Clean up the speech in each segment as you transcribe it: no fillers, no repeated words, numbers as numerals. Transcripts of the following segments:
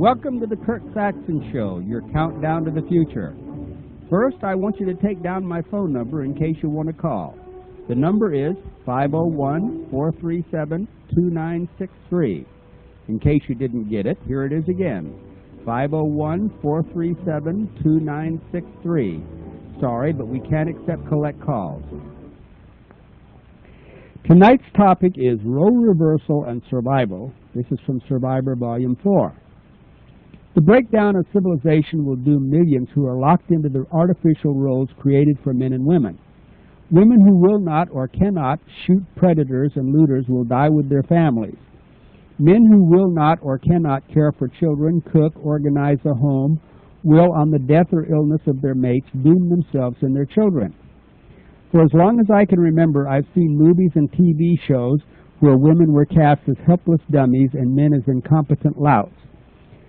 Welcome to the Kurt Saxon Show, your countdown to the future. First, I want you to take down my phone number in case you want to call. The number is 501-437-2963. In case you didn't get it, here it is again, 501-437-2963. Sorry, but we can't accept collect calls. Tonight's topic is role reversal and survival. This is from Survivor Volume 4. The breakdown of civilization will doom millions who are locked into the artificial roles created for men and women. Women who will not or cannot shoot predators and looters will die with their families. Men who will not or cannot care for children, cook, organize a home, will, on the death or illness of their mates, doom themselves and their children. For as long as I can remember, I've seen movies and TV shows where women were cast as helpless dummies and men as incompetent louts.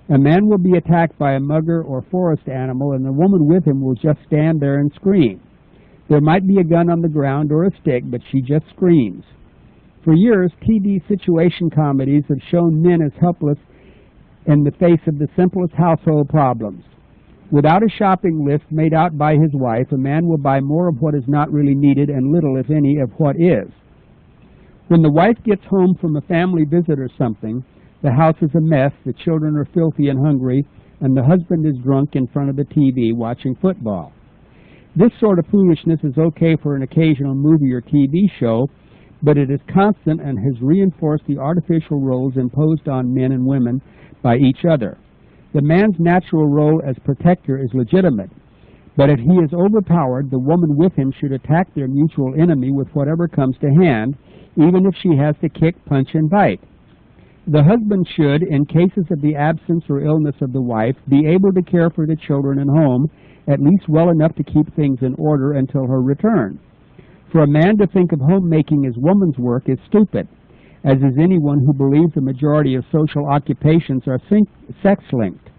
A man will be attacked by a mugger or forest animal, and the woman with him will just stand there and scream. There might be a gun on the ground or a stick, but she just screams. For years, TV situation comedies have shown men as helpless in the face of the simplest household problems. Without a shopping list made out by his wife, a man will buy more of what is not really needed and little, if any, of what is. When the wife gets home from a family visit or something, the house is a mess, the children are filthy and hungry, and the husband is drunk in front of the TV watching football. This sort of foolishness is okay for an occasional movie or TV show, but it is constant and has reinforced the artificial roles imposed on men and women by each other. The man's natural role as protector is legitimate, but if he is overpowered, the woman with him should attack their mutual enemy with whatever comes to hand, even if she has to kick, punch, and bite. The husband should, in cases of the absence or illness of the wife, be able to care for the children and home, at least well enough to keep things in order until her return. For a man to think of homemaking as woman's work is stupid, as is anyone who believes the majority of social occupations are sex-linked.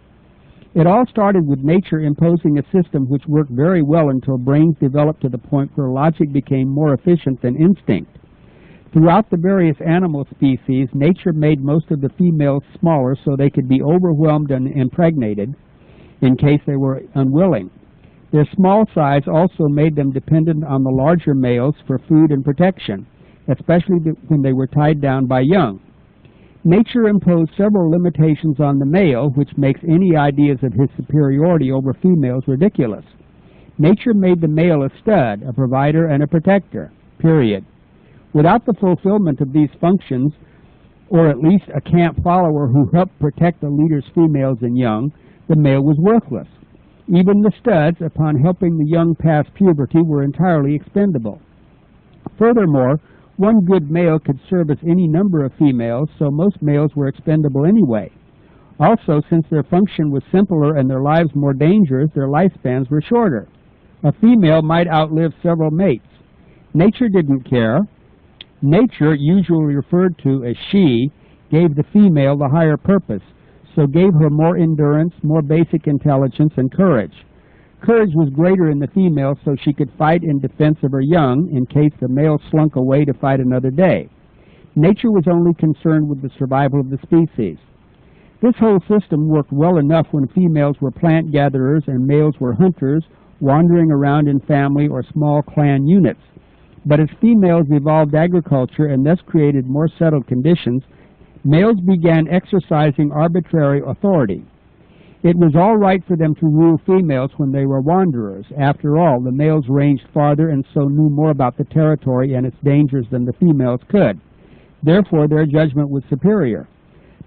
It all started with nature imposing a system which worked very well until brains developed to the point where logic became more efficient than instinct. Throughout the various animal species, nature made most of the females smaller so they could be overwhelmed and impregnated in case they were unwilling. Their small size also made them dependent on the larger males for food and protection, especially when they were tied down by young. Nature imposed several limitations on the male, which makes any ideas of his superiority over females ridiculous. Nature made the male a stud, a provider, and a protector, period. Without the fulfillment of these functions, or at least a camp follower who helped protect the leader's females and young, the male was worthless. Even the studs, upon helping the young pass puberty, were entirely expendable. Furthermore, one good male could service any number of females, so most males were expendable anyway. Also, since their function was simpler and their lives more dangerous, their lifespans were shorter. A female might outlive several mates. Nature didn't care. Nature, usually referred to as she, gave the female the higher purpose, so gave her more endurance, more basic intelligence, and courage. Courage was greater in the female, so she could fight in defense of her young in case the male slunk away to fight another day. Nature was only concerned with the survival of the species. This whole system worked well enough when females were plant gatherers and males were hunters, wandering around in family or small clan units. But as females evolved agriculture and thus created more settled conditions, males began exercising arbitrary authority. It was all right for them to rule females when they were wanderers. After all, the males ranged farther and so knew more about the territory and its dangers than the females could. Therefore, their judgment was superior.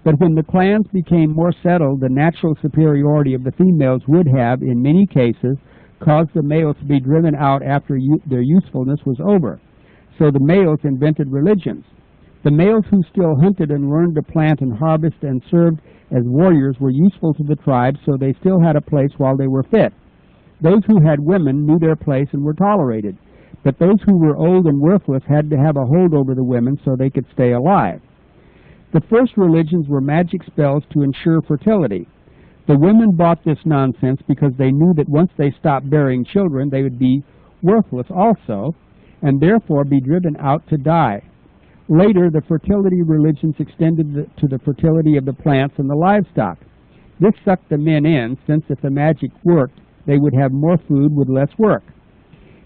But when the clans became more settled, the natural superiority of the females would have, in many cases, caused the males to be driven out after their usefulness was over. So the males invented religions. The males who still hunted and learned to plant and harvest and served as warriors were useful to the tribe, so they still had a place while they were fit. Those who had women knew their place and were tolerated, but those who were old and worthless had to have a hold over the women so they could stay alive. The first religions were magic spells to ensure fertility. The women bought this nonsense because they knew that once they stopped bearing children, they would be worthless also, and therefore be driven out to die. Later, the fertility religions extended to the fertility of the plants and the livestock. This sucked the men in, since if the magic worked, they would have more food with less work.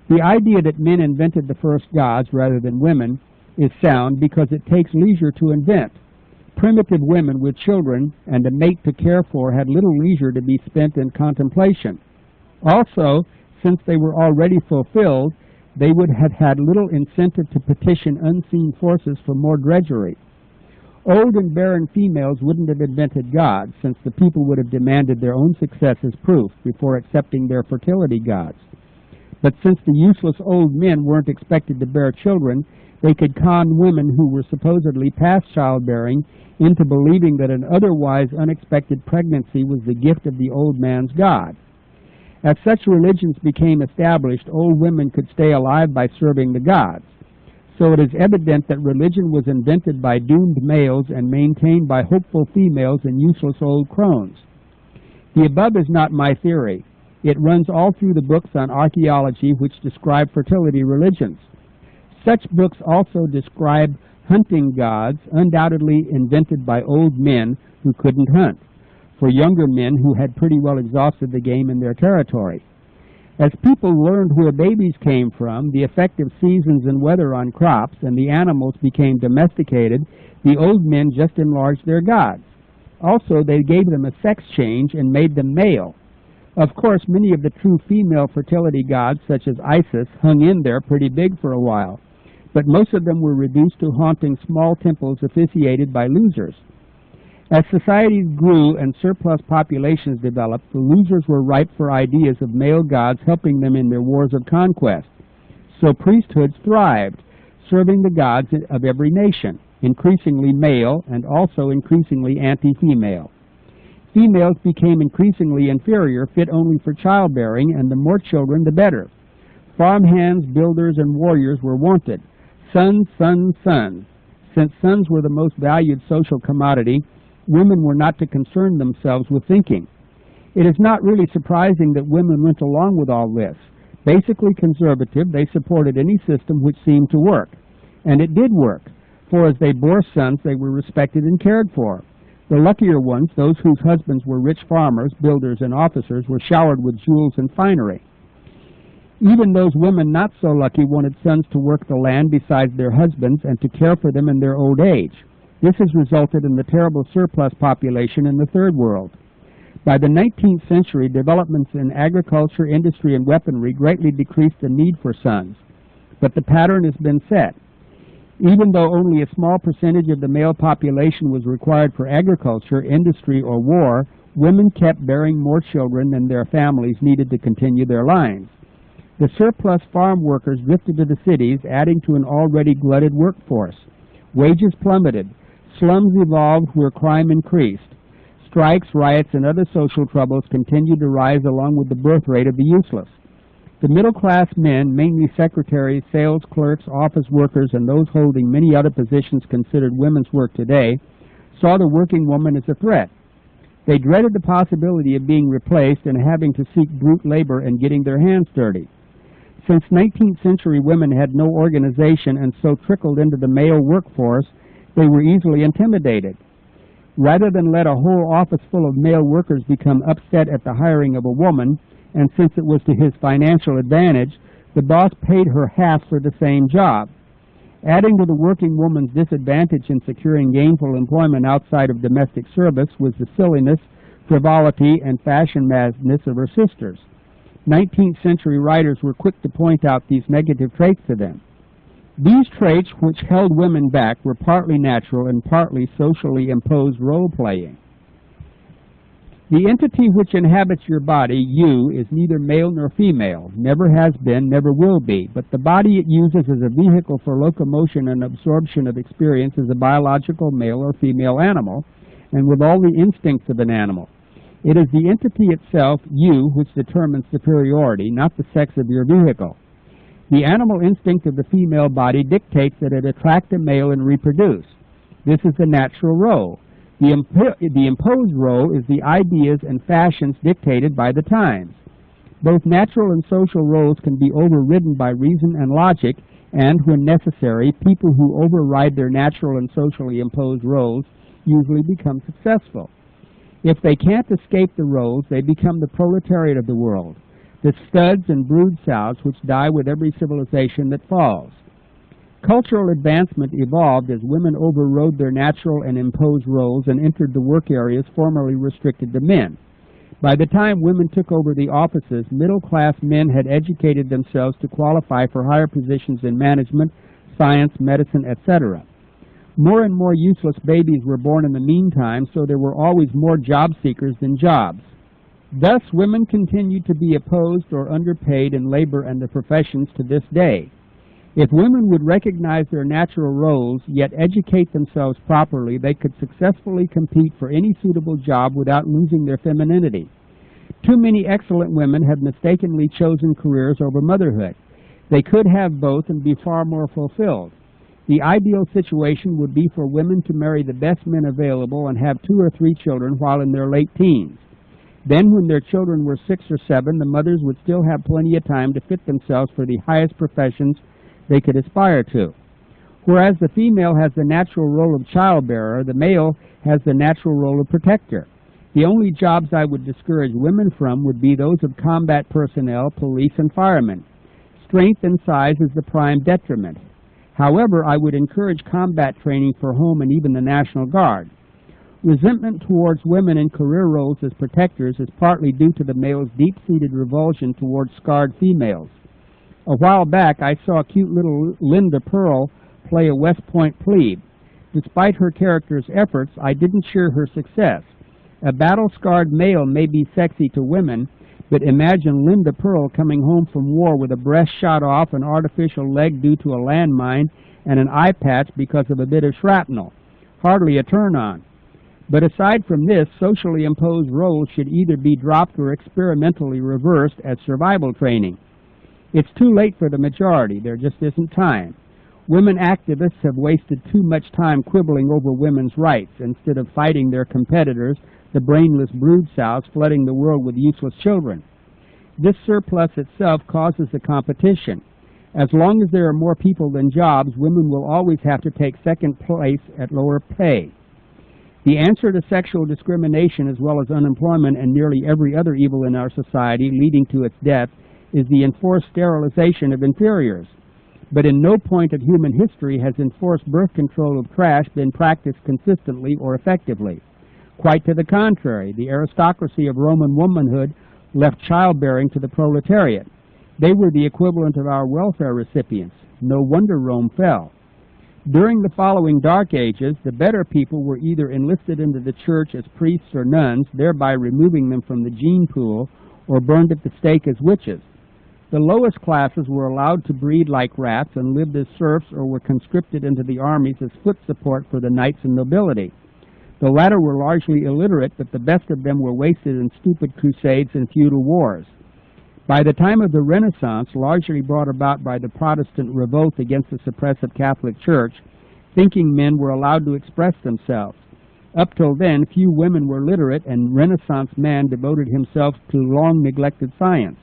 The idea that men invented the first gods rather than women is sound because it takes leisure to invent. Primitive women with children and a mate to care for had little leisure to be spent in contemplation. Also, since they were already fulfilled, they would have had little incentive to petition unseen forces for more drudgery. Old and barren females wouldn't have invented gods, since the people would have demanded their own success as proof before accepting their fertility gods. But since the useless old men weren't expected to bear children, they could con women who were supposedly past childbearing into believing that an otherwise unexpected pregnancy was the gift of the old man's god. As such religions became established, old women could stay alive by serving the gods. So it is evident that religion was invented by doomed males and maintained by hopeful females and useless old crones. The above is not my theory. It runs all through the books on archaeology which describe fertility religions. Such books also describe hunting gods, undoubtedly invented by old men who couldn't hunt, for younger men who had pretty well exhausted the game in their territory. As people learned where babies came from, the effect of seasons and weather on crops, and the animals became domesticated, the old men just enlarged their gods. Also, they gave them a sex change and made them male. Of course, many of the true female fertility gods, such as Isis, hung in there pretty big for a while, but most of them were reduced to haunting small temples officiated by losers. As societies grew and surplus populations developed, the losers were ripe for ideas of male gods helping them in their wars of conquest. So priesthoods thrived, serving the gods of every nation, increasingly male and also increasingly anti-female. Females became increasingly inferior, fit only for childbearing, and the more children the better. Farmhands, builders, and warriors were wanted. Sons, sons, sons. Since sons were the most valued social commodity, women were not to concern themselves with thinking. It is not really surprising that women went along with all this. Basically conservative, they supported any system which seemed to work. And it did work, for as they bore sons, they were respected and cared for. The luckier ones, those whose husbands were rich farmers, builders, and officers, were showered with jewels and finery. Even those women not so lucky wanted sons to work the land besides their husbands and to care for them in their old age. This has resulted in the terrible surplus population in the Third World. By the 19th century, developments in agriculture, industry, and weaponry greatly decreased the need for sons. But the pattern has been set. Even though only a small percentage of the male population was required for agriculture, industry, or war, women kept bearing more children than their families needed to continue their lines. The surplus farm workers drifted to the cities, adding to an already glutted workforce. Wages plummeted. Slums evolved where crime increased. Strikes, riots, and other social troubles continued to rise along with the birth rate of the useless. The middle-class men, mainly secretaries, sales clerks, office workers, and those holding many other positions considered women's work today, saw the working woman as a threat. They dreaded the possibility of being replaced and having to seek brute labor and getting their hands dirty. Since 19th century women had no organization and so trickled into the male workforce, they were easily intimidated. Rather than let a whole office full of male workers become upset at the hiring of a woman, and since it was to his financial advantage, the boss paid her half for the same job. Adding to the working woman's disadvantage in securing gainful employment outside of domestic service was the silliness, frivolity, and fashion madness of her sisters. 19th century writers were quick to point out these negative traits to them. These traits, which held women back, were partly natural and partly socially imposed role-playing. The entity which inhabits your body, you, is neither male nor female, never has been, never will be, but the body it uses as a vehicle for locomotion and absorption of experience is a biological male or female animal, and with all the instincts of an animal. It is the entity itself, you, which determines superiority, not the sex of your vehicle. The animal instinct of the female body dictates that it attract a male and reproduce. This is the natural role. The imposed role is the ideas and fashions dictated by the times. Both natural and social roles can be overridden by reason and logic, and, when necessary, people who override their natural and socially imposed roles usually become successful. If they can't escape the roles, they become the proletariat of the world, the studs and brood sows which die with every civilization that falls. Cultural advancement evolved as women overrode their natural and imposed roles and entered the work areas formerly restricted to men. By the time women took over the offices, middle-class men had educated themselves to qualify for higher positions in management, science, medicine, etc. More and more useless babies were born in the meantime, so there were always more job seekers than jobs. Thus, women continued to be opposed or underpaid in labor and the professions to this day. If women would recognize their natural roles, yet educate themselves properly, they could successfully compete for any suitable job without losing their femininity. Too many excellent women have mistakenly chosen careers over motherhood. They could have both and be far more fulfilled. The ideal situation would be for women to marry the best men available and have 2 or 3 children while in their late teens. Then, when their children were 6 or 7, the mothers would still have plenty of time to fit themselves for the highest professions they could aspire to. Whereas the female has the natural role of childbearer, the male has the natural role of protector. The only jobs I would discourage women from would be those of combat personnel, police, and firemen. Strength and size is the prime detriment. However, I would encourage combat training for home and even the National Guard. Resentment towards women in career roles as protectors is partly due to the male's deep-seated revulsion towards scarred females. A while back, I saw cute little Linda Pearl play a West Point plebe. Despite her character's efforts, I didn't share her success. A battle-scarred male may be sexy to women, but imagine Linda Pearl coming home from war with a breast shot off, an artificial leg due to a landmine, and an eye patch because of a bit of shrapnel. Hardly a turn-on. But aside from this, socially imposed roles should either be dropped or experimentally reversed as survival training. It's too late for the majority. There just isn't time. Women activists have wasted too much time quibbling over women's rights instead of fighting their competitors, the brainless brood sows flooding the world with useless children. This surplus itself causes the competition. As long as there are more people than jobs, women will always have to take second place at lower pay. The answer to sexual discrimination as well as unemployment and nearly every other evil in our society leading to its death is the enforced sterilization of inferiors. But in no point of human history has enforced birth control of trash been practiced consistently or effectively. Quite to the contrary, the aristocracy of Roman womanhood left childbearing to the proletariat. They were the equivalent of our welfare recipients. No wonder Rome fell. During the following Dark Ages, the better people were either enlisted into the church as priests or nuns, thereby removing them from the gene pool, or burned at the stake as witches. The lowest classes were allowed to breed like rats and lived as serfs or were conscripted into the armies as foot support for the knights and nobility. The latter were largely illiterate, but the best of them were wasted in stupid crusades and feudal wars. By the time of the Renaissance, largely brought about by the Protestant revolt against the suppressive Catholic Church, thinking men were allowed to express themselves. Up till then, few women were literate, and Renaissance man devoted himself to long-neglected science.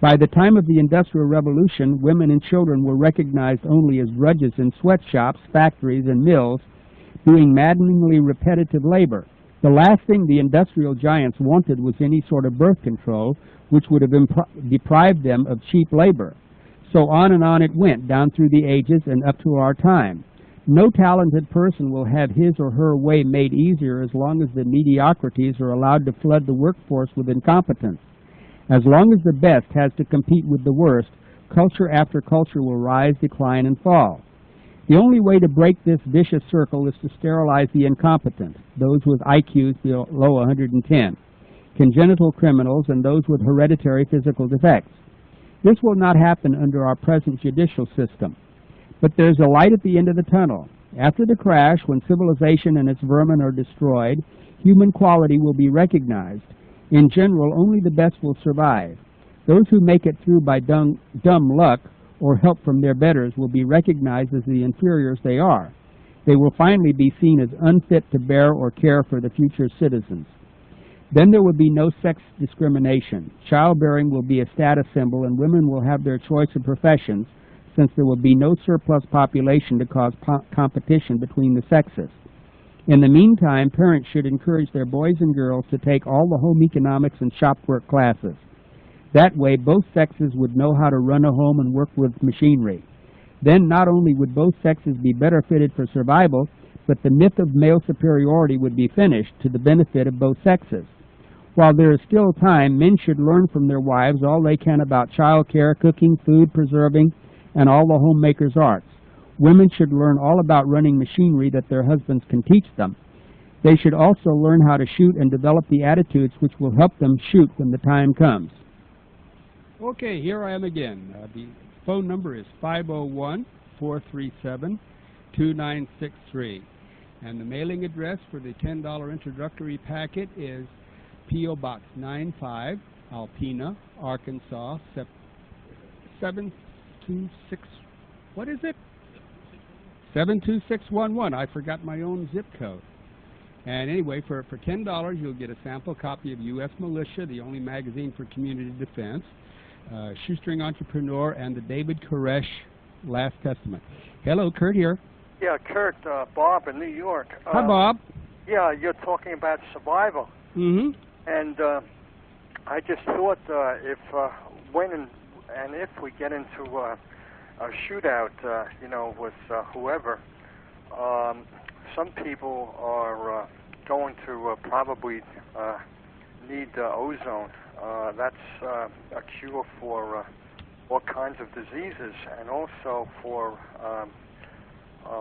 By the time of the Industrial Revolution, women and children were recognized only as drudges in sweatshops, factories, and mills, doing maddeningly repetitive labor. The last thing the industrial giants wanted was any sort of birth control, which would have deprived them of cheap labor. So on and on it went, down through the ages and up to our time. No talented person will have his or her way made easier as long as the mediocrities are allowed to flood the workforce with incompetence. As long as the best has to compete with the worst, culture after culture will rise, decline, and fall. The only way to break this vicious circle is to sterilize the incompetent, those with IQs below 110, congenital criminals, and those with hereditary physical defects. This will not happen under our present judicial system. But there's a light at the end of the tunnel. After the crash, when civilization and its vermin are destroyed, human quality will be recognized. In general, only the best will survive. Those who make it through by dumb luck or help from their betters will be recognized as the inferiors they are. They will finally be seen as unfit to bear or care for the future citizens. Then there will be no sex discrimination. Childbearing will be a status symbol, and women will have their choice of professions, since there will be no surplus population to cause competition between the sexes. In the meantime, parents should encourage their boys and girls to take all the home economics and shop work classes. That way, both sexes would know how to run a home and work with machinery. Then not only would both sexes be better fitted for survival, but the myth of male superiority would be finished to the benefit of both sexes. While there is still time, men should learn from their wives all they can about child care, cooking, food preserving, and all the homemaker's arts. Women should learn all about running machinery that their husbands can teach them. They should also learn how to shoot and develop the attitudes which will help them shoot when the time comes. Okay, here I am again. The phone number is 501-437-2963. And the mailing address for the $10 introductory packet is P.O. Box 95, Alpena, Arkansas, 726, what is it? 72611. I forgot my own zip code. And anyway, for $10, you'll get a sample copy of U.S. Militia, the only magazine for community defense, Shoestring Entrepreneur, and the David Koresh Last Testament. Hello, Kurt here. Yeah, Kurt, Bob in New York. Hi, Bob. Yeah, you're talking about survival. Mm-hmm. And I just thought when and if we get into a shootout, with whoever, some people are going to probably need ozone. That's a cure for all kinds of diseases, and also for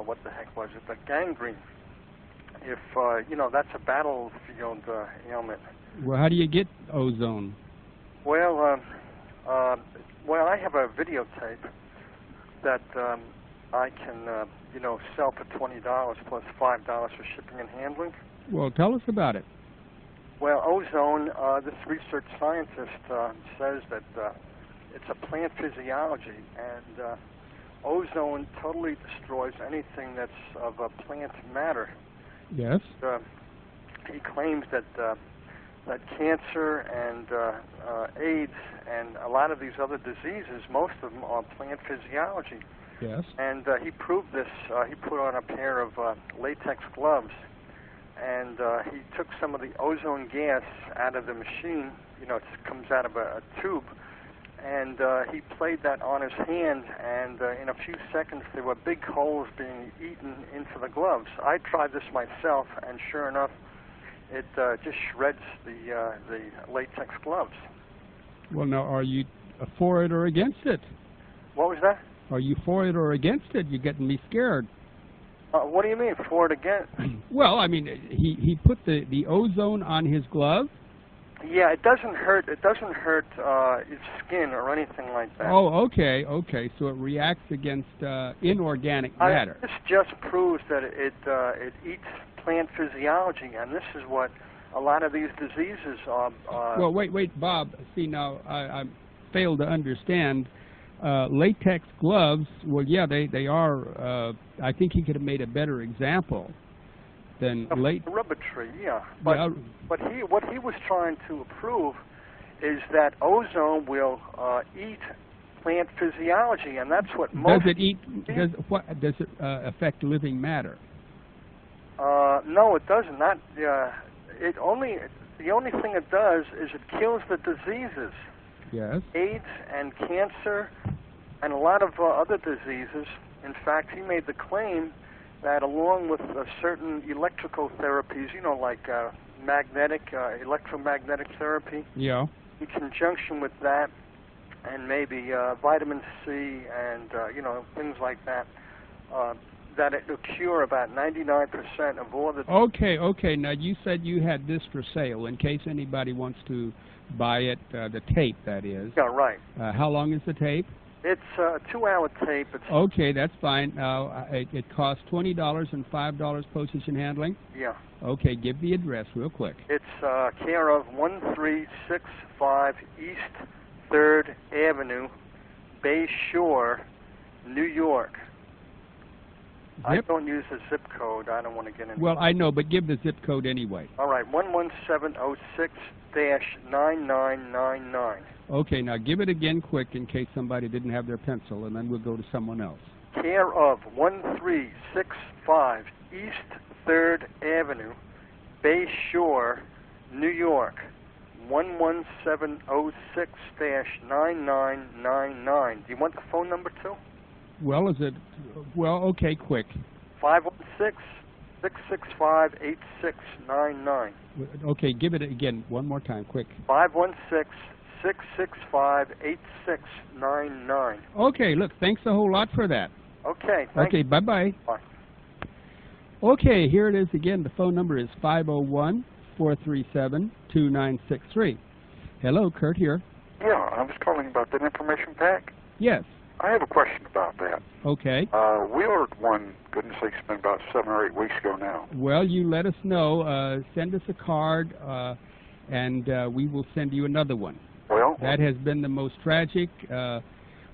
what the heck was it? The gangrene. If that's a battlefield ailment. Well, how do you get ozone? Well, I have a videotape that I can, sell for $20 plus $5 for shipping and handling. Well, tell us about it. Well, ozone, this research scientist says that it's a plant physiology, and ozone totally destroys anything that's of a plant matter. Yes. He claims that that cancer and AIDS and a lot of these other diseases, most of them are plant physiology. Yes. And he proved this. He put on a pair of latex gloves, and he took some of the ozone gas out of the machine. It comes out of a tube, and he played that on his hand, and in a few seconds there were big holes being eaten into the gloves. I tried this myself, and sure enough, it just shreds the latex gloves. Well, now, are you for it or against it? What was that? Are you for it or against it? You're getting me scared. What do you mean, for it against? Well, I mean, he put the ozone on his glove. Yeah, it doesn't hurt. It doesn't hurt its skin or anything like that. Oh, okay. So it reacts against inorganic matter. This just proves that it eats plant physiology, and this is what a lot of these diseases are. Well, wait, Bob. See, now I fail to understand. Latex gloves. Well, yeah, they are. I think he could have made a better example than rubbertree, yeah. But what he was trying to prove is that ozone will eat plant physiology, and that's what most. Does it eat? Does it affect living matter? No, it doesn't. The only thing it does is it kills the diseases. Yes. AIDS and cancer and a lot of other diseases. In fact, he made the claim that along with certain electrical therapies, like electromagnetic therapy, yeah, in conjunction with that, and maybe vitamin C and things like that, that it will cure about 99% of all the... Okay. Now, you said you had this for sale in case anybody wants to buy it, the tape, that is. Yeah, right. How long is the tape? It's a 2-hour tape. Okay, that's fine. Now, it costs $20 and $5 postage and handling? Yeah. Okay, give the address real quick. It's care of 1365 East 3rd Avenue, Bay Shore, New York. I don't use a zip code. I don't want to get into. Well, I know, but give the zip code anyway. All right, 11706-9999. Okay, now give it again quick in case somebody didn't have their pencil, and then we'll go to someone else. Care of 1365 East 3rd Avenue, Bay Shore, New York, 11706-9999. Do you want the phone number too? Well, is it? Well, okay, quick. 516-665-8699. Okay, give it again one more time, quick. 516-665-8699. Okay, look, thanks a whole lot for that. Okay, thank you. Okay, bye-bye. Bye. Okay, here it is again. The phone number is 501-437-2963. Hello, Kurt here. Yeah, I was calling about that information pack. Yes. I have a question about that. Okay. We ordered one, goodness sakes, it's been about 7 or 8 weeks ago now. Well, you let us know. Send us a card, and we will send you another one. Well, That has been the most tragic.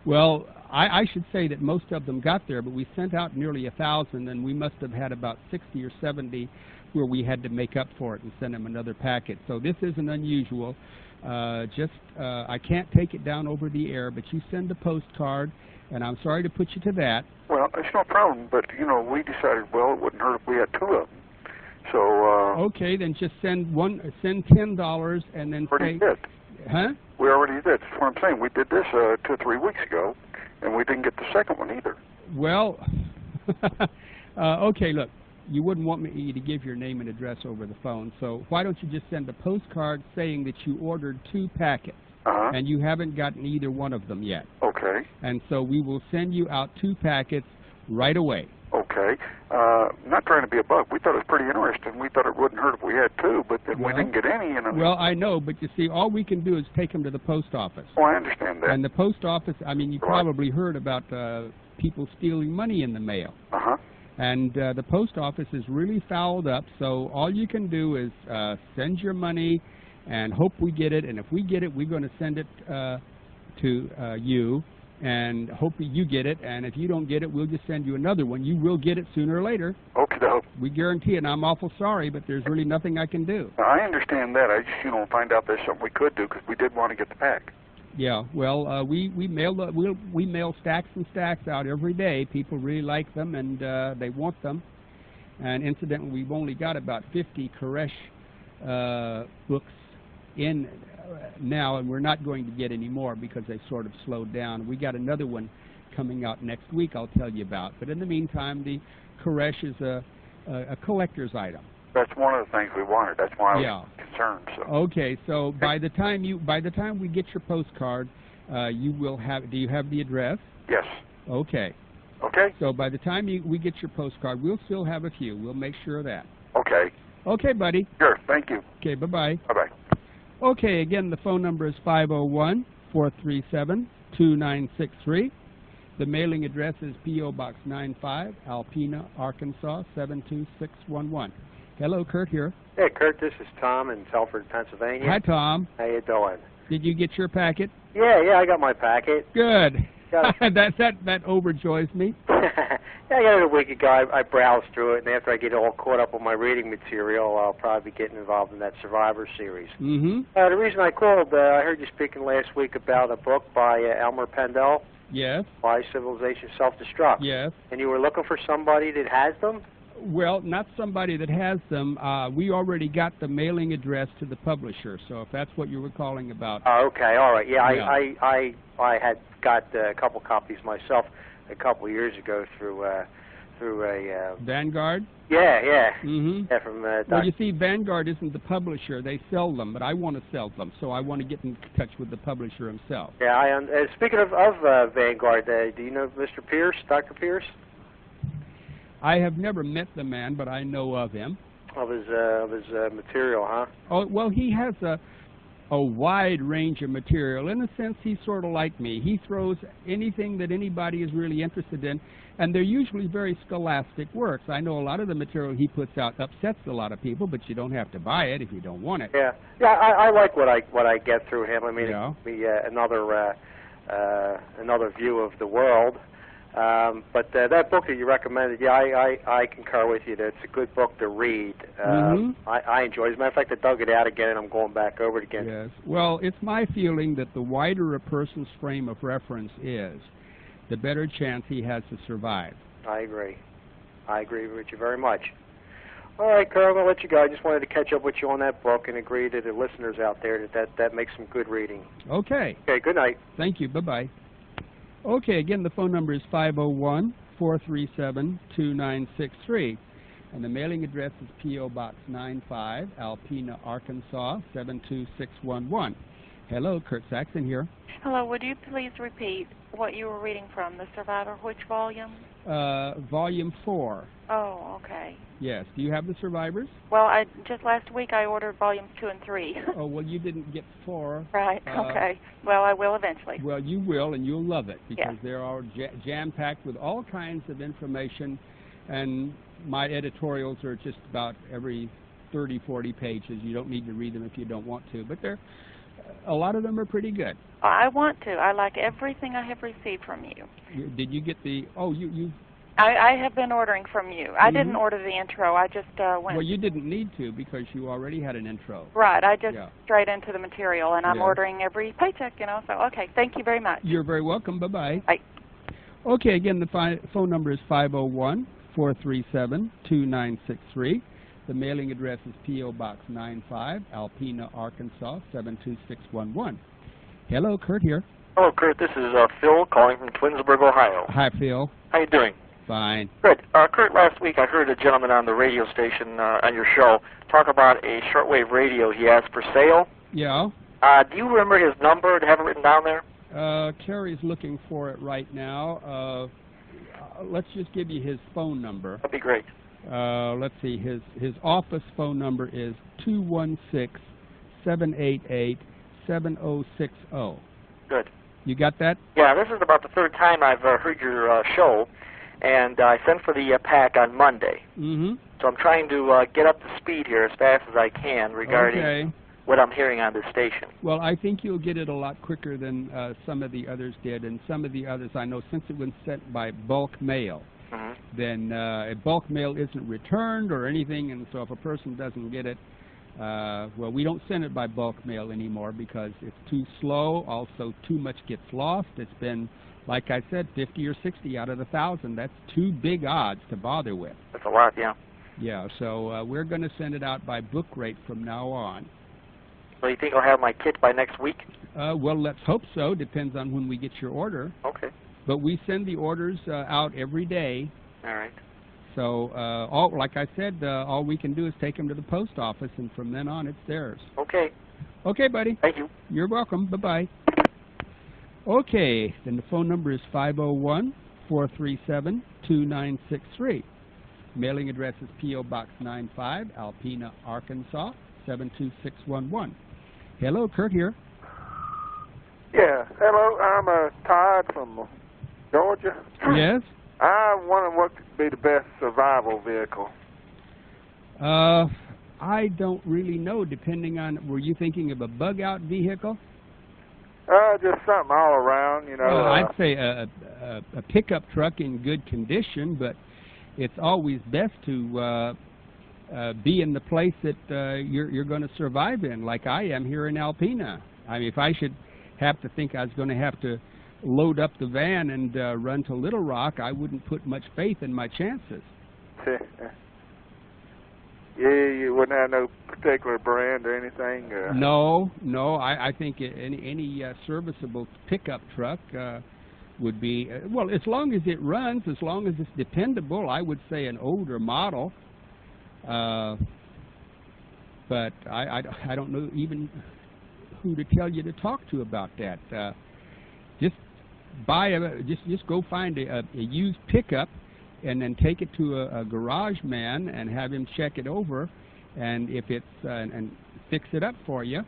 Well, I should say that most of them got there, but we sent out nearly 1,000, and we must have had about 60 or 70 where we had to make up for it and send them another packet. So this isn't unusual. I can't take it down over the air, but you send a postcard, and I'm sorry to put you to that. well, it's no problem, but, you know, we decided, well, it wouldn't hurt if we had 2 of them. So, Okay, then just send $10, and then already say, did. huh? We already did. That's what I'm saying. We did this 2 or 3 weeks ago, and we didn't get the second one either. Well, okay, look, you wouldn't want me to give your name and address over the phone, so why don't you just send a postcard saying that you ordered 2 packets, Uh-huh. and you haven't gotten either one of them yet. Okay. And so we will send you out 2 packets right away. Okay. Not trying to be a bug. We thought it was pretty interesting. We thought it wouldn't hurt if we had 2, but then we Well- didn't get any. And Well, I know, but you see, all we can do is take them to the post office. oh, I understand that. And the post office, I mean, you Right. probably heard about people stealing money in the mail. Uh-huh. And the post office is really fouled up, so all you can do is send your money and hope we get it. And if we get it, we're going to send it to you and hope that you get it. And if you don't get it, we'll just send you another one. You will get it sooner or later. Okay, doke. We guarantee it, and I'm awful sorry, but there's really nothing I can do. Now, I understand that. I just, you know, find out there's something we could do because we did want to get the pack. Yeah, well, we mail stacks and stacks out every day. People really like them, and they want them. And incidentally, we've only got about 50 Koresh books in now, and we're not going to get any more because they sort of slowed down. We got another one coming out next week I'll tell you about. But in the meantime, the Koresh is a collector's item. That's one of the things we wanted. That's why I Yeah. was concerned. So. Okay, so by the time we get your postcard, you will have. Do you have the address? Yes. Okay. Okay? So by the time we get your postcard, we'll still have a few. We'll make sure of that. Okay. Okay, buddy. Sure. Thank you. Okay, bye-bye. Bye-bye. Okay, again, the phone number is 501-437-2963. The mailing address is P.O. Box 95, Alpena, Arkansas, 72611. Hello, Kurt here. Hey, Kurt, this is Tom in Telford, Pennsylvania. Hi, Tom. How you doing? Did you get your packet? Yeah, I got my packet. Good. Got that overjoys me. Yeah, I got it a week ago. I browsed through it, and after I get all caught up on my reading material, I'll probably be getting involved in that Survivor series. Mm-hmm. The reason I called, I heard you speaking last week about a book by Elmer Pendell, Yes. Why Civilization Self-Destructs. Yes. And you were looking for somebody that has them? Well, not somebody that has them. We already got the mailing address to the publisher, so if that's what you were calling about. Oh, okay, all right. Yeah, Yeah. I had got a couple copies myself a couple years ago through a Vanguard? yeah. Mm-hmm. Yeah, from Well, you see, Vanguard isn't the publisher. They sell them, but I want to sell them, so I want to get in touch with the publisher himself. Yeah, speaking of Vanguard, do you know Mr. Pierce, Dr. Pierce? I have never met the man, but I know of him. Of his material, huh? Oh, well, he has a wide range of material. In a sense, he's sort of like me. He throws anything that anybody is really interested in, and they're usually very scholastic works. I know a lot of the material he puts out upsets a lot of people, but you don't have to buy it if you don't want it. Yeah. I like what I get through him. I mean, Yeah. it can be another view of the world. But that book that you recommended, yeah, I concur with you that it's a good book to read. I enjoy it. As a matter of fact, I dug it out again, and I'm going back over it again. Yes. Well, it's my feeling that the wider a person's frame of reference is, the better chance he has to survive. I agree. I agree with you very much. All right, Carl, I'm going to let you go. I just wanted to catch up with you on that book and agree to the listeners out there that makes some good reading. Okay. Okay, good night. Thank you. Bye-bye. Okay, again, the phone number is 501-437-2963. And the mailing address is P.O. Box 95, Alpena, Arkansas, 72611. Hello, Kurt Saxon here. Hello, would you please repeat what you were reading from, The Survivor, which volume? Volume 4. Oh, okay. Yes. Do you have the Survivors? Well, just last week I ordered volumes 2 and 3. Oh, well, you didn't get 4. Right, okay. Well, I will eventually. Well, you will, and you'll love it, because Yeah. they're all jam-packed with all kinds of information, and my editorials are just about every 30, 40 pages. You don't need to read them if you don't want to, but a lot of them are pretty good. I want to. I like everything I have received from you. Did you get the, you I have been ordering from you. I didn't order the intro. I just went. Well, you didn't need to, because you already had an intro. Right. I just straight into the material, and I'm Yeah. ordering every paycheck, so okay. Thank you very much. You're very welcome. Bye-bye. Bye. Okay, again, the phone number is 501-437-2963. The mailing address is P.O. Box 95, Alpena, Arkansas, 72611. Hello, Kurt here. Hello, Kurt. This is Phil calling from Twinsburg, Ohio. Hi, Phil. How you doing? Fine. Good. Kurt, last week I heard a gentleman on the radio station on your show talk about a shortwave radio he has for sale. Yeah. Do you remember his number? Do you have it written down there? Carrie's looking for it right now. Let's just give you his phone number. That'd be great. Let's see. His office phone number is 216-788-7060. Good. You got that? Yeah, this is about the third time I've heard your show, and I sent for the pack on Monday. Mm-hmm. So I'm trying to get up to speed here as fast as I can regarding what I'm hearing on this station. Well, I think you'll get it a lot quicker than some of the others did, and some of the others I know, since it was sent by bulk mail, then bulk mail isn't returned or anything, and so if a person doesn't get it, well, we don't send it by bulk mail anymore because it's too slow. Also, too much gets lost. It's been, like I said, 50 or 60 out of 1,000. That's too big odds to bother with. That's a lot, yeah. Yeah, so we're going to send it out by book rate from now on. So you think I'll have my kit by next week? Well, let's hope so. Depends on when we get your order. Okay. But we send the orders out every day. All right. So, like I said, all we can do is take them to the post office, and from then on, it's theirs. Okay. Okay, buddy. Thank you. You're welcome. Bye-bye. Okay, then the phone number is 501-437-2963. Mailing address is P.O. Box 95, Alpena, Arkansas, 72611. Hello, Kurt here. Yeah, hello, I'm Todd from Georgia. Yes? I wonder what could be the best survival vehicle. I don't really know, depending on, were you thinking of a bug-out vehicle? Just something all around, I'd say a pickup truck in good condition, but it's always best to be in the place that you're going to survive in, like I am here in Alpena. I mean, if I should have to think I was going to have to load up the van and run to Little Rock, I wouldn't put much faith in my chances. Yeah, you wouldn't have no particular brand or anything? No, I think any serviceable pickup truck would be, well, as long as it runs, as long as it's dependable, I would say an older model. But I don't know even who to tell you to talk to about that. Just just go find a used pickup and then take it to a garage man and have him check it over, and if it's and fix it up for you.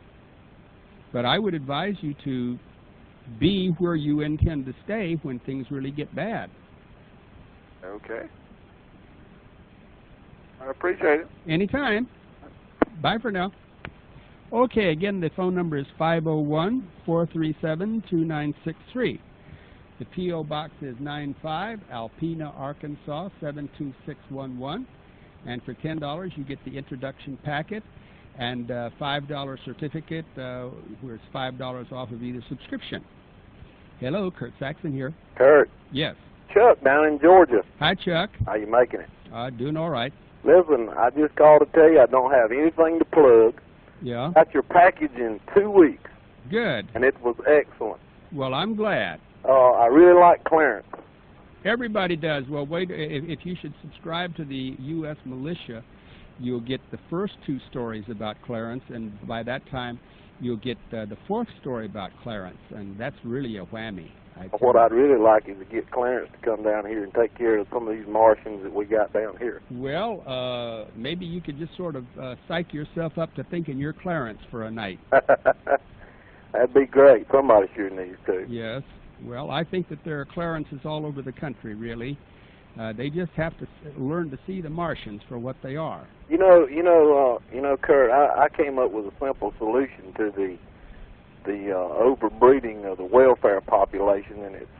But I would advise you to be where you intend to stay when things really get bad. Okay. I appreciate it. Anytime. Bye for now. Okay, again, the phone number is 501-437-2963. The P.O. Box is 95, Alpena, Arkansas, 72611. And for $10, you get the introduction packet and $5 certificate, where it's $5 off of either subscription. Hello, Kurt Saxon here. Kurt. Yes. Chuck down in Georgia. Hi, Chuck. How you making it? Doing all right. Listen, I just called to tell you I don't have anything to plug. Yeah. Got your package in 2 weeks. Good. And it was excellent. Well, I'm glad. I really like Clarence. Everybody does. Well, wait, if you should subscribe to the U.S. militia, you'll get the first 2 stories about Clarence, and by that time, you'll get the 4th story about Clarence, and that's really a whammy. What I'd really like is to get Clarence to come down here and take care of some of these Martians that we got down here. Well, maybe you could just sort of psych yourself up to thinking you're Clarence for a night. That'd be great. Somebody sure needs to. Yes. Well, I think that there are Clarences all over the country, really. They just have to learn to see the Martians for what they are. You know, Kurt, I came up with a simple solution to the overbreeding of the welfare population, and it's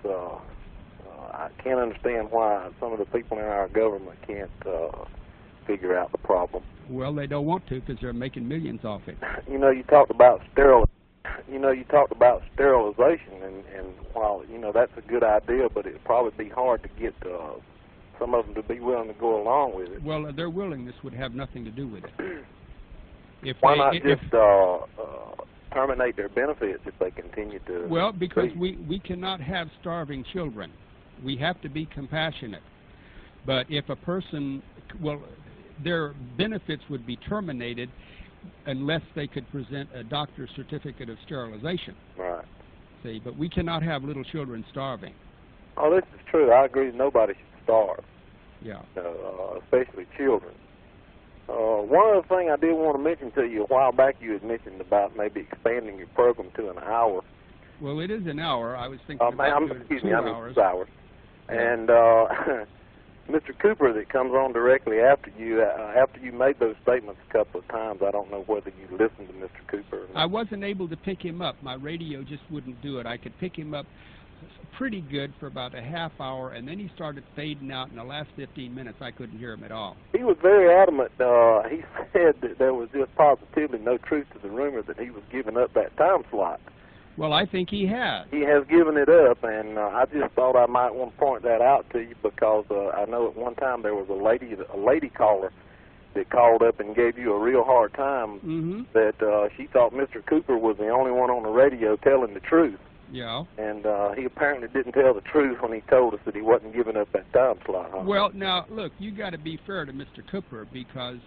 I can't understand why some of the people in our government can't figure out the problem. Well, they don't want to because they're making millions off it. You know, you talked about sterilization, and while that's a good idea, but it'd probably be hard to get some of them to be willing to go along with it. Well, their willingness would have nothing to do with it. Why not just terminate their benefits if they continue to? Well, because we cannot have starving children. We have to be compassionate. But if a person, well, their benefits would be terminated unless they could present a doctor's certificate of sterilization. Right. See, but we cannot have little children starving. Oh, this is true. I agree. Nobody should starve. Yeah. Especially children. One other thing I did want to mention to you, a while back you had mentioned about maybe expanding your program to an hour. Well, it is an hour. I was thinking about doing 2 hours. 2 hours. And Mr. Cooper that comes on directly after you made those statements a couple of times, I don't know whether you listened to Mr. Cooper or not. I wasn't able to pick him up. My radio just wouldn't do it. I could pick him up pretty good for about a half hour, and then he started fading out. In the last 15 minutes, I couldn't hear him at all. He was very adamant. He said that there was just positively no truth to the rumor that he was giving up that time slot. Well, I think he has. He has given it up, and I just thought I might want to point that out to you because I know at one time there was a lady caller that called up and gave you a real hard time that she thought Mr. Cooper was the only one on the radio telling the truth. Yeah. And he apparently didn't tell the truth when he told us that he wasn't giving up that time slot. Huh? Well, now, look, you got to be fair to Mr. Cooper because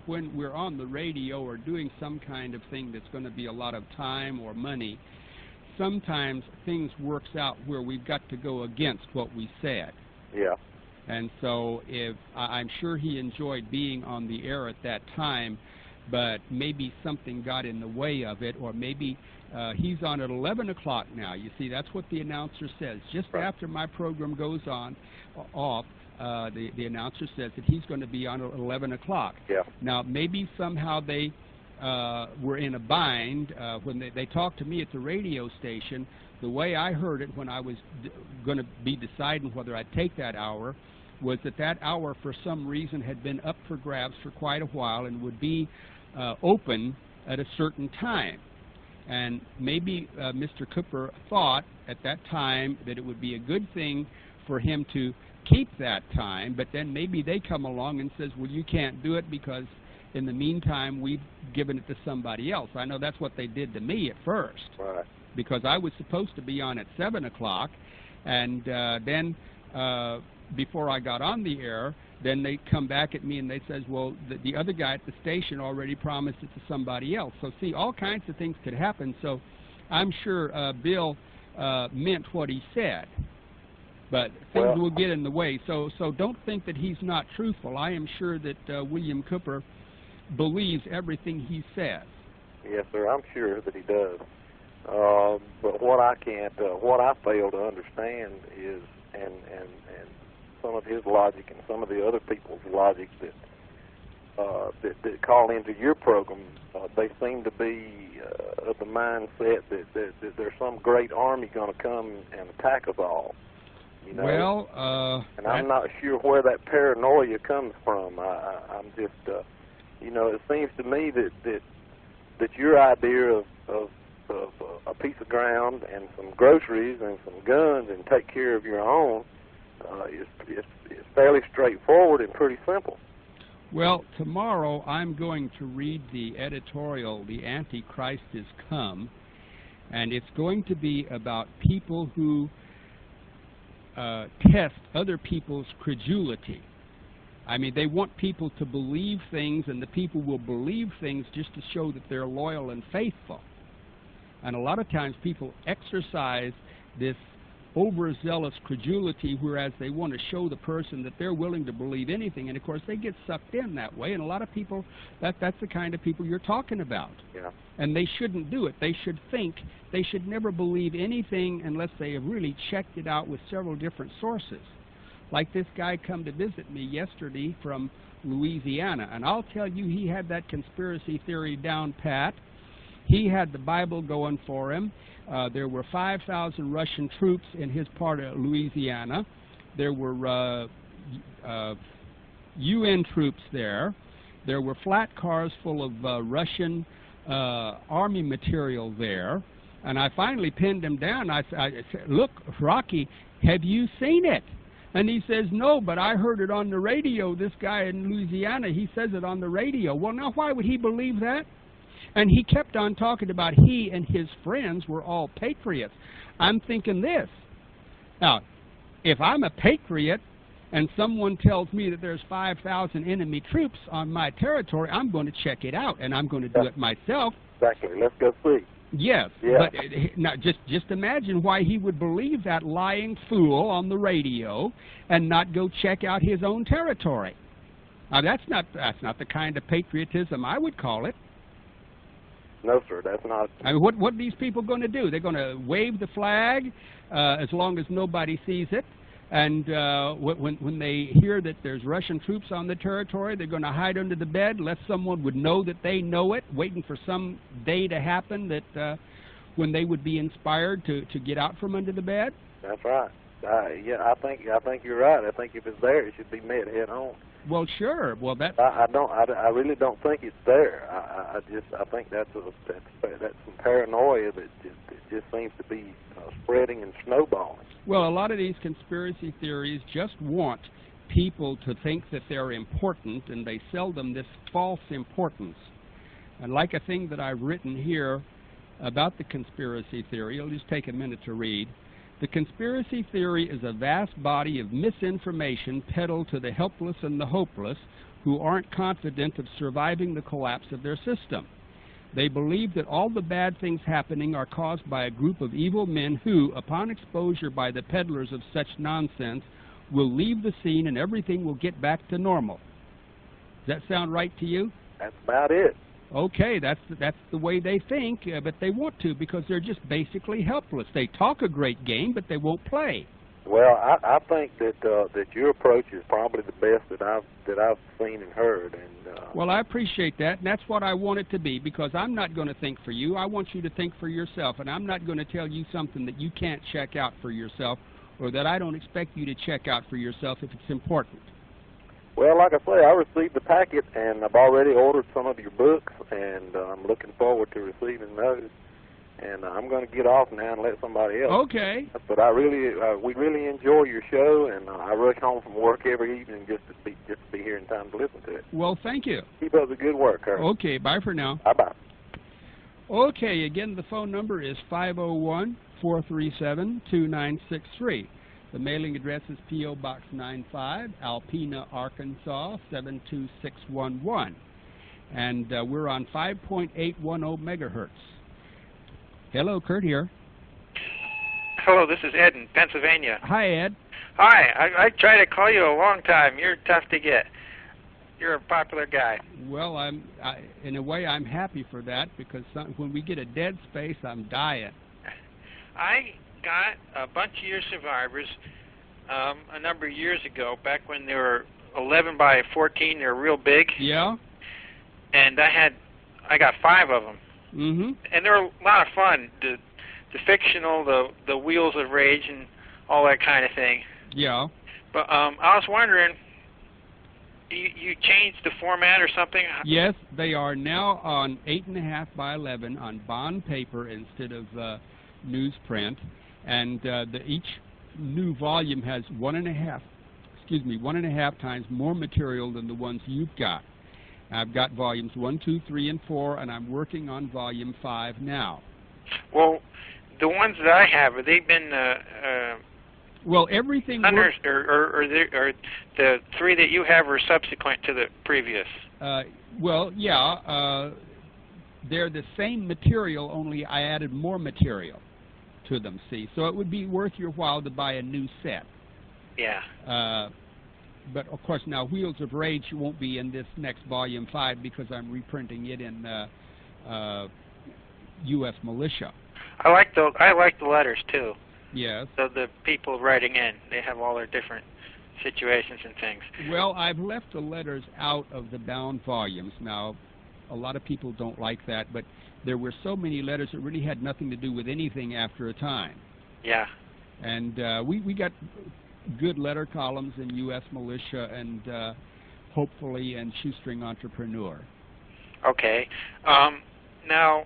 when we're on the radio or doing some kind of thing that's going to be a lot of time or money, sometimes things works out where we've got to go against what we said. Yeah. And so I'm sure he enjoyed being on the air at that time, but maybe something got in the way of it, or maybe he's on at 11 o'clock now. You see, that's what the announcer says. Just after my program goes off, the announcer says that he's going to be on at 11 o'clock. Yeah. Now, maybe somehow they were in a bind when they talked to me at the radio station. The way I heard it when I was going to be deciding whether I'd take that hour was that hour for some reason had been up for grabs for quite a while and would be open at a certain time. And maybe Mr. Cooper thought at that time that it would be a good thing for him to keep that time, but then maybe they come along and says, well, you can't do it because in the meantime we've given it to somebody else. I know that's what they did to me at first. Right. Because I was supposed to be on at 7 o'clock, and then before I got on the air, then they come back at me and they says, well, the other guy at the station already promised it to somebody else. So see, all kinds of things could happen. So I'm sure Bill meant what he said, but things will get in the way. So don't think that he's not truthful. I am sure that William Cooper believes everything he says. Yes, sir. I'm sure that he does. But what I fail to understand is, and some of his logic and some of the other people's logic that call into your program, they seem to be of the mindset that there's some great army going to come and attack us all. You know? Well, and I'm not sure where that paranoia comes from. I'm just, it seems to me that your idea of a piece of ground and some groceries and some guns and take care of your own is fairly straightforward and pretty simple. Well, tomorrow I'm going to read the editorial, The Antichrist is Come, and it's going to be about people who test other people's credulity. I mean, they want people to believe things, and the people will believe things just to show that they're loyal and faithful. And a lot of times people exercise this overzealous credulity, whereas they want to show the person that they're willing to believe anything, and of course they get sucked in that way, and a lot of people, that's the kind of people you're talking about. Yeah. And they shouldn't do it. They should think, they should never believe anything unless they have really checked it out with several different sources. Like this guy come to visit me yesterday from Louisiana, and I'll tell you, he had that conspiracy theory down pat. He had the Bible going for him. There were 5,000 Russian troops in his part of Louisiana. There were UN troops there. There were flat cars full of Russian army material there. And I finally pinned him down. I said, look, Rocky, have you seen it? And he says, no, but I heard it on the radio. This guy in Louisiana, he says it on the radio. Well, now, why would he believe that? And he kept on talking about he and his friends were all patriots. I'm thinking this. Now, if I'm a patriot and someone tells me that there's 5,000 enemy troops on my territory, I'm going to check it out, and I'm going to do it myself. Exactly. Let's go see. Yes. Yeah. But now, just imagine why he would believe that lying fool on the radio and not go check out his own territory. Now, that's not the kind of patriotism I would call it. No, sir, that's not. I mean, what are these people going to do? They're going to wave the flag as long as nobody sees it, and when they hear that there's Russian troops on the territory, they're going to hide under the bed, lest someone would know that they know it, waiting for some day to happen that when they would be inspired to get out from under the bed. That's right. Yeah, I think you're right. I think if it's there, it should be met head on. Well, sure. Well, that I really don't think it's there. I think that's some paranoia that just seems to be spreading and snowballing. Well, a lot of these conspiracy theories just want people to think that they're important, and they sell them this false importance. And like a thing that I've written here about the conspiracy theory, I'll just take a minute to read. The conspiracy theory is a vast body of misinformation peddled to the helpless and the hopeless who aren't confident of surviving the collapse of their system. They believe that all the bad things happening are caused by a group of evil men who, upon exposure by the peddlers of such nonsense, will leave the scene and everything will get back to normal. Does that sound right to you? That's about it. Okay, that's the way they think, but they want to because they're just basically helpless. They talk a great game, but they won't play. Well, I think that your approach is probably the best that I've seen and heard. And well, I appreciate that, and that's what I want it to be, because I'm not going to think for you. I want you to think for yourself, and I'm not going to tell you something that you can't check out for yourself, or that I don't expect you to check out for yourself if it's important. Well, like I say, I received the packet, and I've already ordered some of your books, and I'm looking forward to receiving those. And I'm going to get off now and let somebody else. Okay. But we really enjoy your show, and I rush home from work every evening just to be here in time to listen to it. Well, thank you. Keep up the good work, Kurt. Okay, bye for now. Bye-bye. Okay, again, the phone number is 501-437-2963. The mailing address is P.O. Box 95, Alpena, Arkansas, 72611. And we're on 5.810 megahertz. Hello, Kurt here. Hello, this is Ed in Pennsylvania. Hi, Ed. Hi, I tried to call you a long time. You're tough to get. You're a popular guy. Well, in a way, I'm happy for that, because when we get a dead space, I'm dying. I got a bunch of your survivors a number of years ago, back when they were 11 by 14. They were real big. Yeah. And I got 5 of them. Mm-hmm. And they were a lot of fun. The fictional, the Wheels of Rage, and all that kind of thing. Yeah. But I was wondering, you changed the format or something? Yes, they are now on 8.5 by 11 on bond paper instead of newsprint, and each new volume has 1.5 excuse me, 1.5 times more material than the ones you've got. I've got volumes 1, 2, 3, and 4, and I'm working on volume 5 now. Well, the ones that I have, have they been well, everything or the 3 that you have are subsequent to the previous? Well, yeah, they're the same material, only I added more material to them, see. So it would be worth your while to buy a new set. Yeah. But, of course, now Wheels of Rage won't be in this next volume 5 because I'm reprinting it in U.S. Militia. I like the letters, too. Yes. So the people writing in, they have all their different situations and things. Well, I've left the letters out of the bound volumes. Now, a lot of people don't like that, but there were so many letters that really had nothing to do with anything after a time. Yeah. And we got good letter columns in U.S. Militia and hopefully in Shoestring Entrepreneur. Okay. Now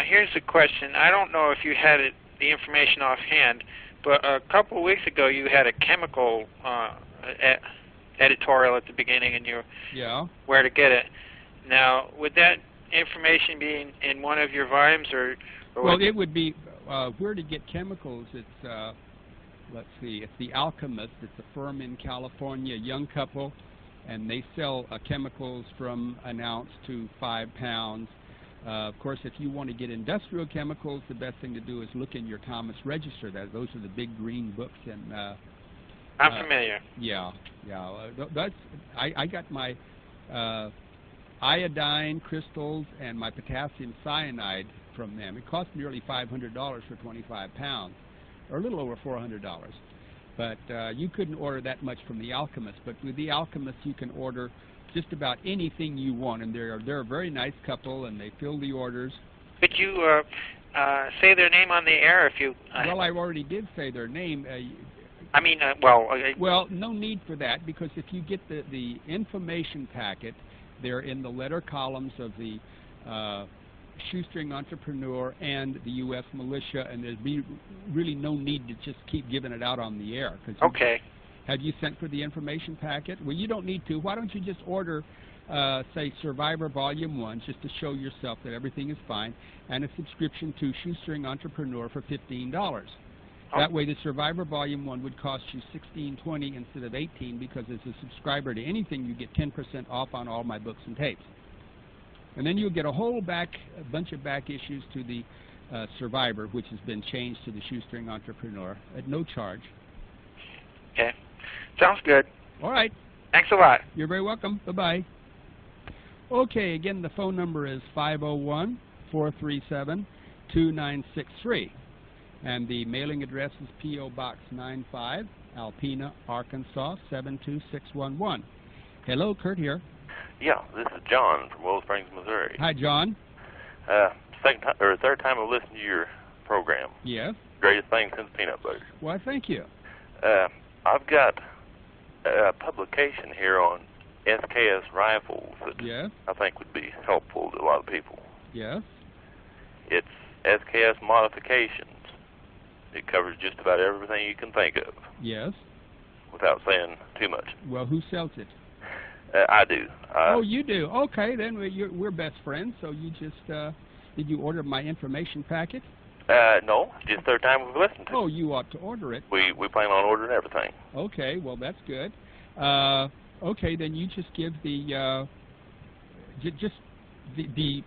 here's the question. I don't know if you had the information offhand, but a couple of weeks ago you had a chemical editorial at the beginning, and where to get it. Now, would that information be in one of your volumes, or well, it would be where to get chemicals. It's let's see, it's The Alchemist. It's a firm in California, a young couple, and they sell chemicals from an ounce to 5 pounds. Of course, if you want to get industrial chemicals, the best thing to do is look in your Thomas Register. Those are the big green books. And I'm familiar. Yeah. That's I got my iodine crystals and my potassium cyanide from them. It cost nearly $500 for 25 pounds, or a little over $400. But you couldn't order that much from The Alchemist. But with The Alchemist, you can order just about anything you want, and they're a very nice couple, and they fill the orders. Could you say their name on the air if you... Well, I already did say their name. I mean, well, no need for that, because if you get the information packet, they're in the letter columns of the Shoestring Entrepreneur and the U.S. Militia, and there'd be really no need to just keep giving it out on the air. Okay. Have you sent for the information packet? Well, you don't need to. Why don't you just order, say, Survivor Volume 1, just to show yourself that everything is fine, and a subscription to Shoestring Entrepreneur for $15. Oh. That way, the Survivor Volume 1 would cost you $16.20 instead of $18, because as a subscriber to anything, you get 10% off on all my books and tapes. And then you'll get a bunch of back issues to the Survivor, which has been changed to the Shoestring Entrepreneur at no charge. Okay. Sounds good. All right. Thanks a lot. You're very welcome. Bye-bye. Okay, again, the phone number is 501-437-2963. And the mailing address is P.O. Box 95, Alpena, Arkansas, 72611. Hello, Kurt here. Yeah, this is John from Willow Springs, Missouri. Hi, John. Third time I've listened to your program. Yes. Greatest thing since peanut butter. Well, thank you. I've got a publication here on SKS rifles that I think would be helpful to a lot of people. Yes. It's SKS modifications. It covers just about everything you can think of. Yes. Without saying too much. Well, who sells it? I do. Oh, you do? Okay, then we're best friends. So you just, did you order my information packet? No, just third time we've listened to it. Oh, you ought to order it. We plan on ordering everything. Okay, well, that's good. Okay, then you just give the, the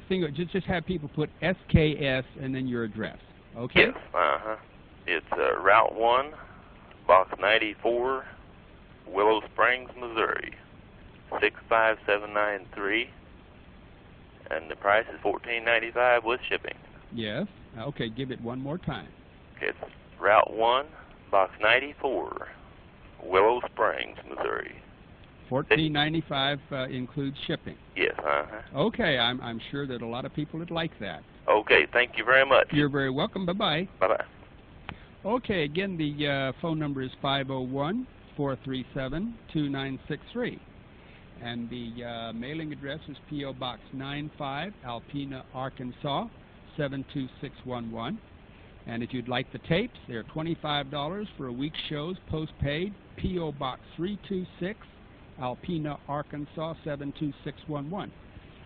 thing, just have people put SKS and then your address, okay? Yes, It's Route 1, Box 94, Willow Springs, Missouri, 65793, and the price is $14.95 with shipping. Yes. Okay, give it one more time. It's Route 1, Box 94, Willow Springs, Missouri. $14.95 includes shipping. Yes. Okay, I'm sure that a lot of people would like that. Okay, thank you very much. You're very welcome. Bye-bye. Bye-bye. Okay, again, the phone number is 501-437-2963. And the mailing address is P.O. Box 95, Alpena, Arkansas, 72611. And if you'd like the tapes, they're $25 for a week's shows, postpaid, P.O. Box 326, Alpena, Arkansas 72611.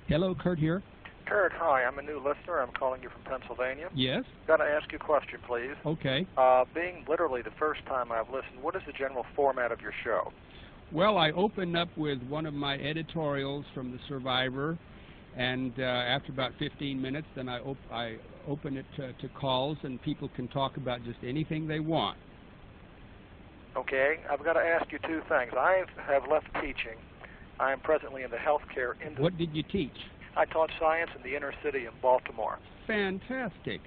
Hello, Kurt here. Kurt, hi. I'm a new listener. I'm calling you from Pennsylvania. Yes? Got to ask you a question, please. Okay. Being literally the first time I've listened, what is the general format of your show? Well, I open up with one of my editorials from the Survivor, and after about 15 minutes, then I open it to calls, and people can talk about just anything they want. Okay. I've got to ask you two things. I have left teaching. I am presently in the healthcare industry. What did you teach? I taught science in the inner city of Baltimore. Fantastic.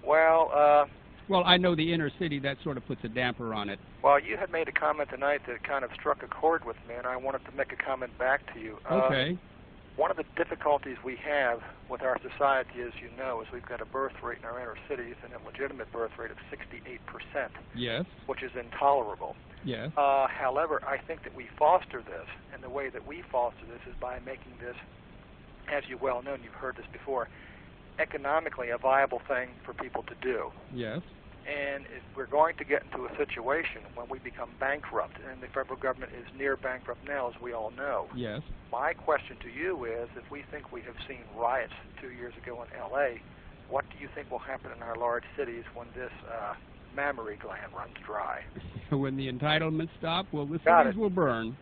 Well, well, I know the inner city, that sort of puts a damper on it. Well, you had made a comment tonight that kind of struck a chord with me, and I wanted to make a comment back to you. Okay. One of the difficulties we have with our society, as you know, is we've got a birth rate in our inner cities, and a legitimate birth rate of 68%. Yes. Which is intolerable. Yes. However, I think that we foster this, and the way that we foster this is by making this, as you well know, and you've heard this before, economically a viable thing for people to do. Yes. And if we're going to get into a situation when we become bankrupt, and the federal government is near bankrupt now, as we all know. Yes. My question to you is, if we think we have seen riots 2 years ago in L.A., what do you think will happen in our large cities when this mammary gland runs dry? When the entitlements stop, well, the cities will burn.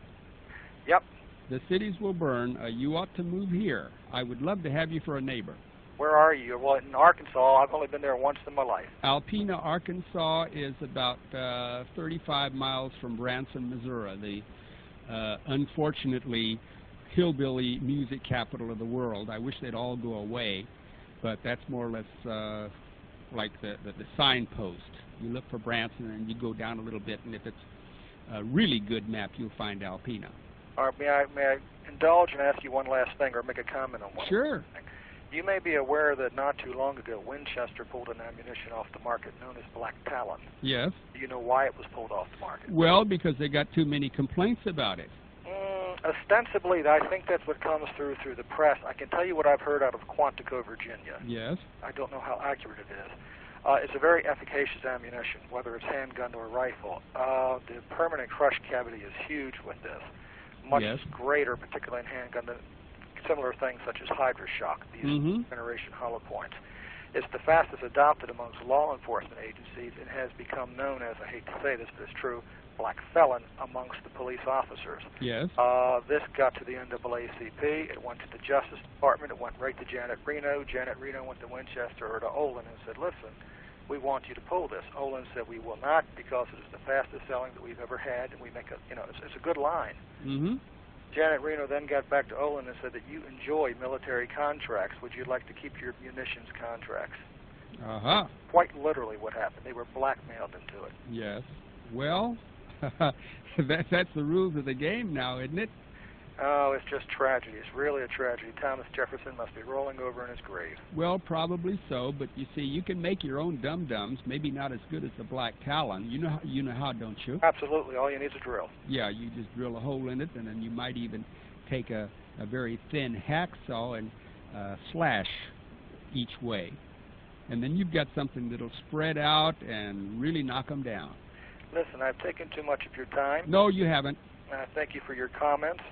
Yep. The cities will burn. You ought to move here. I would love to have you for a neighbor. Where are you? Well, in Arkansas. I've only been there once in my life. Alpena, Arkansas is about 35 miles from Branson, Missouri, the unfortunately hillbilly music capital of the world. I wish they'd all go away, but that's more or less like the signpost. You look for Branson and you go down a little bit, and if it's a really good map, you'll find Alpena. All right, may I indulge and ask you one last thing, or make a comment on one? Sure. You may be aware that not too long ago, Winchester pulled an ammunition off the market known as Black Talon. Yes. Do you know why it was pulled off the market? Well, because they got too many complaints about it. Ostensibly, I think that's what comes through the press. I can tell you what I've heard out of Quantico, Virginia. Yes. I don't know how accurate it is. It's a very efficacious ammunition, whether it's handgun or rifle. The permanent crush cavity is huge with this. Much greater, particularly in handgun, than similar things such as Hydroshock, these generation hollow points. It's the fastest adopted amongst law enforcement agencies and has become known as, I hate to say this, but it's true, black felon amongst the police officers. Yes. This got to the NAACP. It went to the Justice Department. It went right to Janet Reno. Janet Reno went to Winchester or to Olin and said, listen, we want you to pull this. Olin said, we will not, because it is the fastest selling that we've ever had, and we make a, it's a good line. Janet Reno then got back to Olin and said that you enjoy military contracts. Would you like to keep your munitions contracts? Quite literally what happened. They were blackmailed into it. Yes. Well, that's the rules of the game now, isn't it? Oh, it's just tragedy. It's really a tragedy. Thomas Jefferson must be rolling over in his grave. Well, probably so, but you see, you can make your own dum-dums, maybe not as good as the Black Talon. You know how, don't you? Absolutely. All you need is a drill. Yeah, you just drill a hole in it, and then you might even take a very thin hacksaw and slash each way. And then you've got something that'll spread out and really knock them down. Listen, I've taken too much of your time. No, you haven't. Thank you for your comments.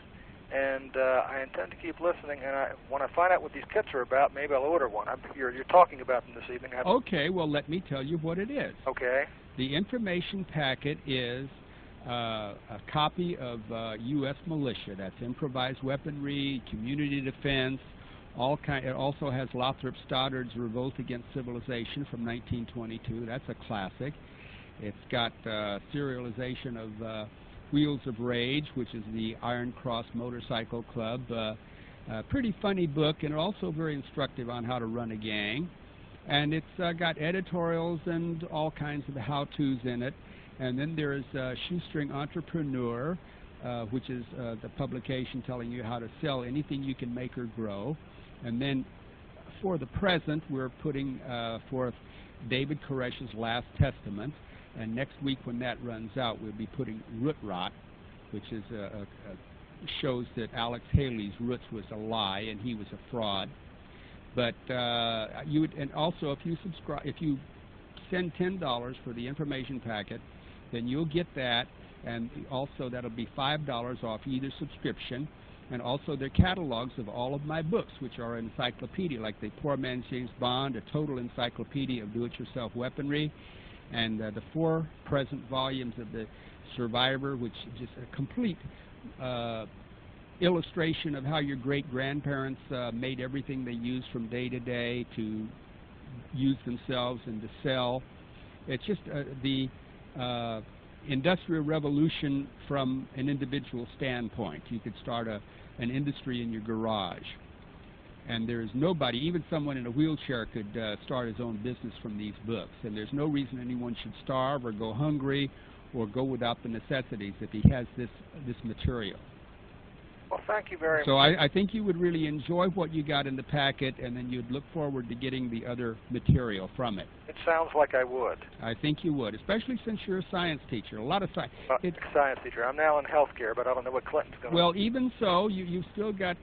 And I intend to keep listening, and when I find out what these kits are about, maybe I'll order one. You're talking about them this evening. Okay, well, let me tell you what it is. Okay. The information packet is a copy of U.S. militia. That's improvised weaponry, community defense, it also has Lothrop Stoddard's Revolt Against Civilization from 1922. That's a classic. It's got serialization of Wheels of Rage, which is the Iron Cross Motorcycle Club. Pretty funny book, and also very instructive on how to run a gang. And it's got editorials and all kinds of how-tos in it. And then there is Shoestring Entrepreneur, which is the publication telling you how to sell anything you can make or grow. And then for the present, we're putting forth David Koresh's Last Testament. And next week when that runs out, we'll be putting Root Rot, which is shows that Alex Haley's roots was a lie and he was a fraud. But and also if you send $10 for the information packet, then you'll get that, and also that'll be $5 off either subscription, and also their catalogs of all of my books, which are an encyclopedia, like the Poor Man's James Bond, a total encyclopedia of do-it-yourself weaponry, and the 4 present volumes of the Survivor, which is just a complete illustration of how your great-grandparents made everything they used from day to day to use themselves and to sell. It's just the Industrial Revolution from an individual standpoint. You could start an industry in your garage. And there's nobody, even someone in a wheelchair could start his own business from these books. And there's no reason anyone should starve or go hungry or go without the necessities if he has this material. Well, thank you very much. So I think you would really enjoy what you got in the packet, and then you'd look forward to getting the other material from it. It sounds like I would. I think you would, especially since you're a science teacher. A lot of science. Science teacher. I'm now in healthcare, but I don't know what Clinton's going to do. Well, even so, you've still got,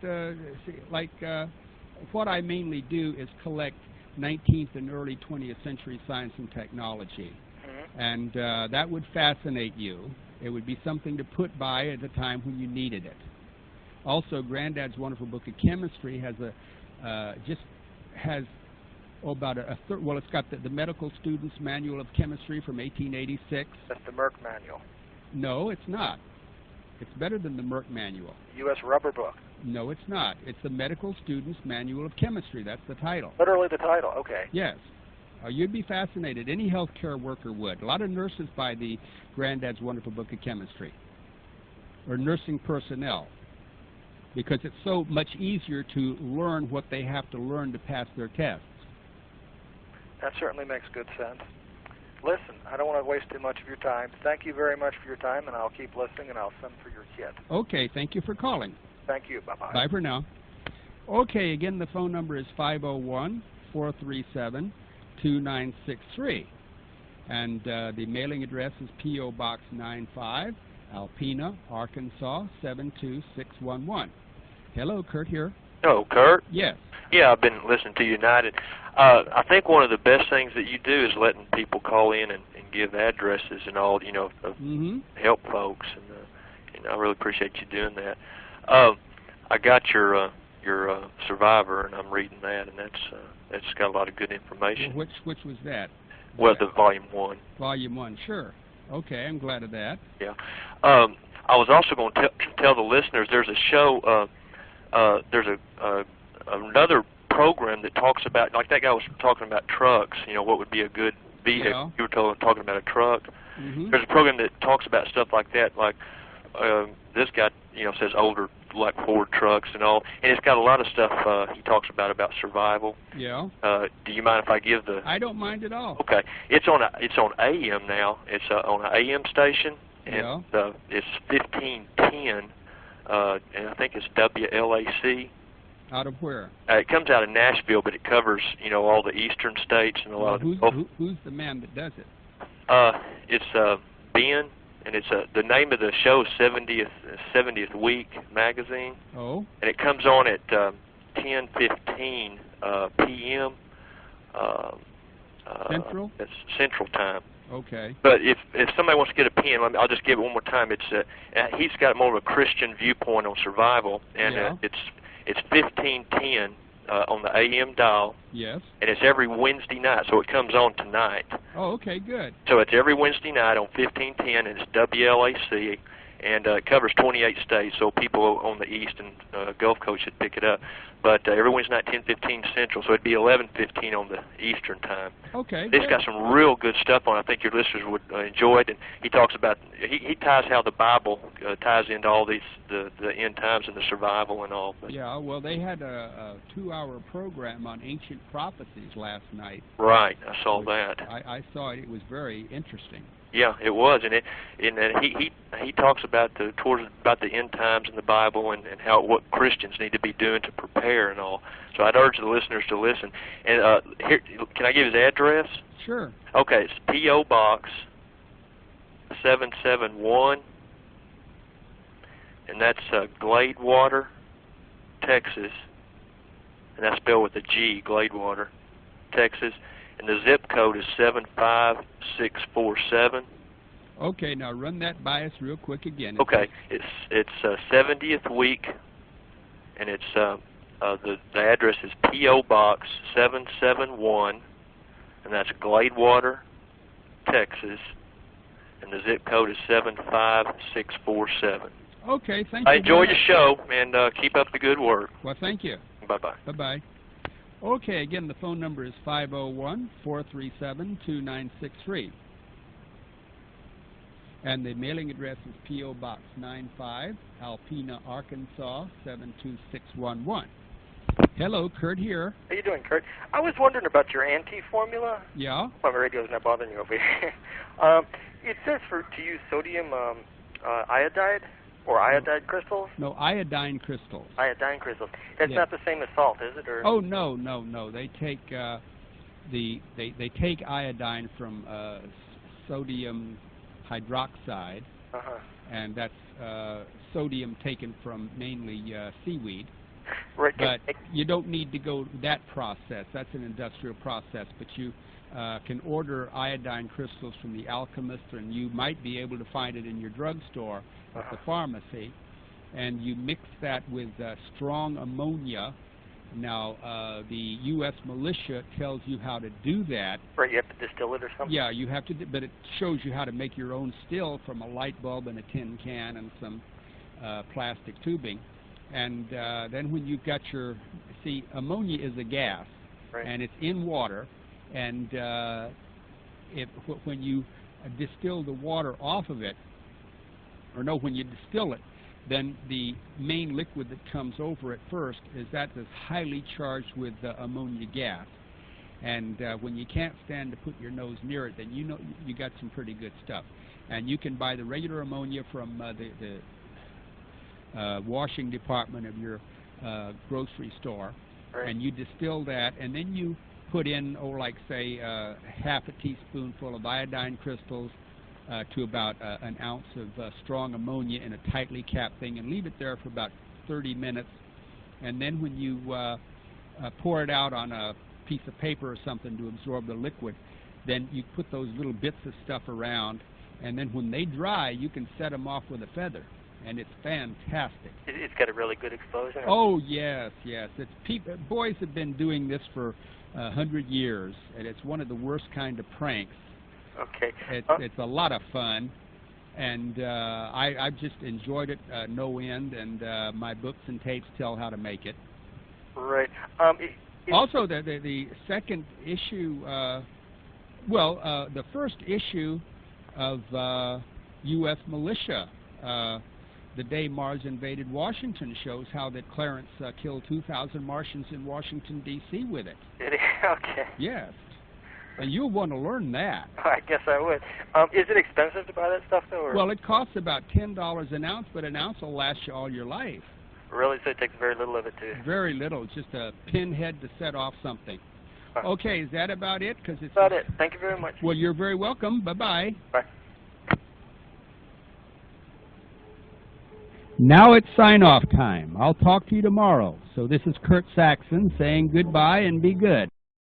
what I mainly do is collect 19th and early 20th century science and technology. Mm-hmm. And that would fascinate you. It would be something to put by at a time when you needed it. Also, Granddad's wonderful book of chemistry has it's got the medical student's manual of chemistry from 1886. That's the Merck manual. No, it's not. It's better than the Merck manual. U.S. rubber book. No, it's not. It's the medical student's manual of chemistry. That's the title. Literally the title. Okay. Yes. You'd be fascinated. Any healthcare worker would. A lot of nurses buy the Granddad's wonderful book of chemistry, or nursing personnel, because it's so much easier to learn what they have to learn to pass their tests. That certainly makes good sense. Listen, I don't want to waste too much of your time. Thank you very much for your time, and I'll keep listening, and I'll send for your kit. Okay, thank you for calling. Thank you. Bye-bye. Bye for now. Okay, again, the phone number is 501-437-2963. And the mailing address is P.O. Box 95, Alpena, Arkansas, 72611. Hello, Kurt here. Hello, Kurt. Yes. Yeah, I've been listening to United. I think one of the best things that you do is letting people call in and give addresses and all, help folks, and I really appreciate you doing that. I got your Survivor, and I'm reading that, and that's got a lot of good information. Well, which was that? Well, the Volume 1. Volume 1, sure. Okay, I'm glad of that. Yeah. I was also going to tell the listeners there's a show, there's another program that talks about, like that guy was talking about trucks, what would be a good vehicle. Yeah. You were talking about a truck. Mm-hmm. There's a program that talks about stuff like that, like this guy, says older, like Ford trucks and all, and it's got a lot of stuff he talks about survival. Yeah. Do you mind if I give the? I don't mind at all. Okay. It's on AM now. It's on an AM station, and it's 1510, and I think it's WLAC. Out of where? It comes out of Nashville, but it covers all the eastern states and a lot of. Who's the man that does it? It's Ben. And it's the name of the show is 70th Week magazine. Oh. And it comes on at 10:15 p.m. Central. It's Central Time. Okay. But if somebody wants to get a pen, I'll just give it one more time. It's he's got more of a Christian viewpoint on survival, and it's 1510 on the AM dial. Yes. And it's every Wednesday night, so it comes on tonight. Oh, okay, good. So it's every Wednesday night on 1510, and it's WLAC, and it covers 28 states, so people on the East and Gulf Coast should pick it up. But every Wednesday night, 10:15 Central, so it'd be 11:15 on the Eastern time. Okay. It's got some real good stuff on it. I think your listeners would enjoy it. And he talks about, he ties how the Bible ties into all these, the end times and the survival and all. But yeah, well, they had a 2-hour program on ancient prophecies last night. Right, I saw that. I saw it. It was very interesting. Yeah, it was, and he talks about the end times in the Bible and what Christians need to be doing to prepare and all. So I'd urge the listeners to listen. And here, can I give his address? Sure. Okay, it's P.O. Box 771, and that's Gladewater, Texas, and that's spelled with a G, Gladewater, Texas. and the zip code is 75647. Okay, now run that by us real quick again. Okay, it's 70th week, and it's the address is P.O. Box 771, and that's Gladewater, Texas, and the zip code is 75647. Okay, thank you. I enjoy your show, and keep up the good work. Well, thank you. Bye-bye. Bye-bye. Okay, again, the phone number is 501-437-2963. And the mailing address is P.O. Box 95, Alpena, Arkansas, 72611. Hello, Kurt here. How you doing, Kurt? I was wondering about your anti-formula. Yeah? My radio's not bothering you over here. It says to use sodium iodide or iodide crystals. No, iodine crystals. Iodine crystals. That's not the same as salt, is it? Or? Oh, no. They take they take iodine from sodium hydroxide, and that's sodium taken from mainly seaweed. Right. But you don't need to go that process. That's an industrial process. But you can order iodine crystals from the alchemist, and you might be able to find it in your drugstore at the pharmacy. And you mix that with strong ammonia. Now, the U.S. militia tells you how to do that. Right, you have to distill it or something? Yeah, you have to, but it shows you how to make your own still from a light bulb and a tin can and some plastic tubing. And then when you've got your, see, ammonia is a gas, and it's in water, and when you distill the water off of it, or no, when you distill it, then the main liquid that comes over it first is highly charged with ammonia gas. And when you can't stand to put your nose near it, then you know you got some pretty good stuff. And you can buy the regular ammonia from the washing department of your grocery store, and you distill that, and then you put in, like say, half a teaspoonful of iodine crystals to about an ounce of strong ammonia in a tightly capped thing, and leave it there for about 30 minutes. And then when you pour it out on a piece of paper or something to absorb the liquid, then you put those little bits of stuff around, and then when they dry, you can set them off with a feather. And it's fantastic. It's got a really good explosion? Oh, yes. It's boys have been doing this for 100 years, and it's one of the worst kind of pranks. Okay. It's a lot of fun, and I've just enjoyed it no end, and my books and tapes tell how to make it. Right. Also, the second issue, the first issue of U.S. Militia, The Day Mars Invaded Washington, shows how that Clarence killed 2,000 Martians in Washington, D.C. with it. Did he? Okay. Yes. And you'll want to learn that. I guess I would. Is it expensive to buy that stuff, though? Or? Well, it costs about $10 an ounce, but an ounce will last you all your life. Really? So it takes very little of it, too? Very little. Just a pinhead to set off something. Okay, is that about it? Cause it's about it. Thank you very much. Well, you're very welcome. Bye-bye. Bye. Now it's sign-off time. I'll talk to you tomorrow. So this is Kurt Saxon saying goodbye and be good.